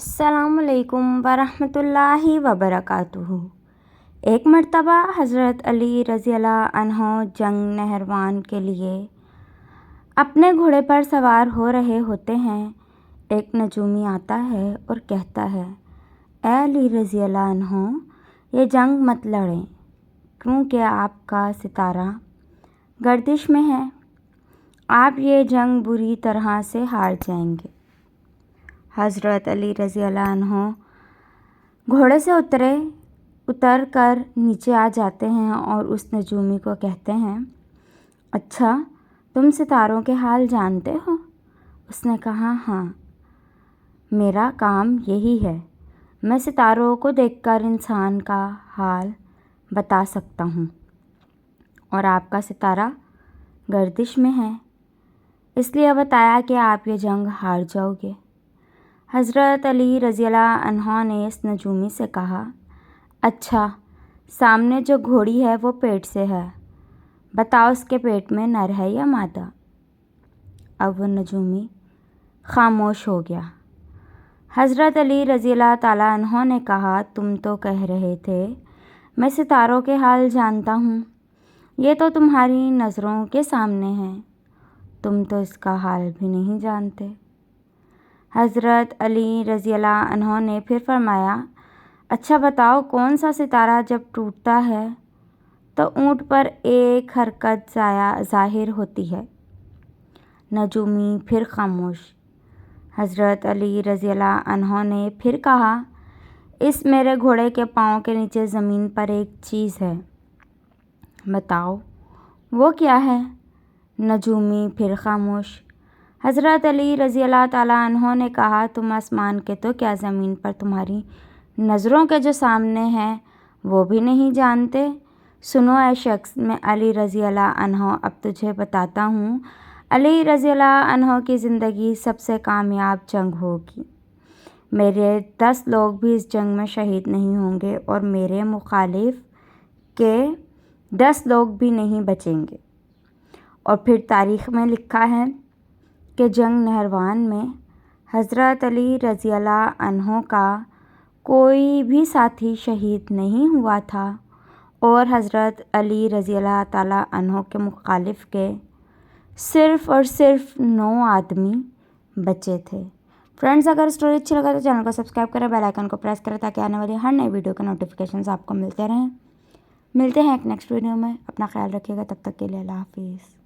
السلام علیکم ورحمۃ اللہ وبرکاتہ۔ ایک مرتبہ حضرت علی رضی اللہ عنہ جنگ نہروان کے لیے اپنے گھوڑے پر سوار ہو رہے ہوتے ہیں۔ ایک نجومی آتا ہے اور کہتا ہے، اے علی رضی اللہ عنہ، یہ جنگ مت لڑیں کیونکہ آپ کا ستارہ گردش میں ہے، آپ یہ جنگ بری طرح سے ہار جائیں گے۔ حضرت علی رضی اللہ عنہ گھوڑے سے اتر کر نیچے آ جاتے ہیں اور اس نجومی کو کہتے ہیں، اچھا تم ستاروں کے حال جانتے ہو؟ اس نے کہا، ہاں، میرا کام یہی ہے، میں ستاروں کو دیکھ کر انسان کا حال بتا سکتا ہوں، اور آپ کا ستارہ گردش میں ہے، اس لیے بتایا کہ آپ یہ جنگ ہار جاؤ گے۔ حضرت علی رضی اللہ عنہ نے اس نجومی سے کہا، اچھا سامنے جو گھوڑی ہے وہ پیٹ سے ہے، بتاؤ اس کے پیٹ میں نر ہے یا مادہ؟ اب وہ نجومی خاموش ہو گیا۔ حضرت علی رضی اللہ تعالیٰ عنہ نے کہا، تم تو کہہ رہے تھے میں ستاروں کے حال جانتا ہوں، یہ تو تمہاری نظروں کے سامنے ہے، تم تو اس کا حال بھی نہیں جانتے۔ حضرت علی رضی اللہ عنہ نے پھر فرمایا، اچھا بتاؤ کون سا ستارہ جب ٹوٹتا ہے تو اونٹ پر ایک حرکت ظاہر ہوتی ہے؟ نجومی پھر خاموش۔ حضرت علی رضی اللہ عنہ نے پھر کہا، اس میرے گھوڑے کے پاؤں کے نیچے زمین پر ایک چیز ہے، بتاؤ وہ کیا ہے؟ نجومی پھر خاموش۔ حضرت علی رضی اللہ تعالیٰ عنہ نے کہا، تم آسمان کے تو کیا زمین پر تمہاری نظروں کے جو سامنے ہے وہ بھی نہیں جانتے؟ سنو اے شخص، میں علی رضی اللہ عنہ اب تجھے بتاتا ہوں، علی رضی اللہ عنہ کی زندگی سب سے کامیاب جنگ ہوگی، میرے 10 لوگ بھی اس جنگ میں شہید نہیں ہوں گے اور میرے مخالف کے 10 لوگ بھی نہیں بچیں گے۔ اور پھر تاریخ میں لکھا ہے کہ جنگ نہروان میں حضرت علی رضی اللہ عنہ کا کوئی بھی ساتھی شہید نہیں ہوا تھا اور حضرت علی رضی اللہ تعالیٰ عنہ کے مخالف کے صرف اور صرف 9 آدمی بچے تھے۔ فرینڈز، اگر اسٹوری اچھی لگا تو چینل کو سبسکرائب کریں، بیل آئیکن کو پریس کریں تاکہ آنے والی ہر نئی ویڈیو کے نوٹیفیکیشنز آپ کو ملتے رہیں۔ ملتے ہیں ایک نیکسٹ ویڈیو میں، اپنا خیال رکھیے گا، تب تک کے لیے اللہ حافظ۔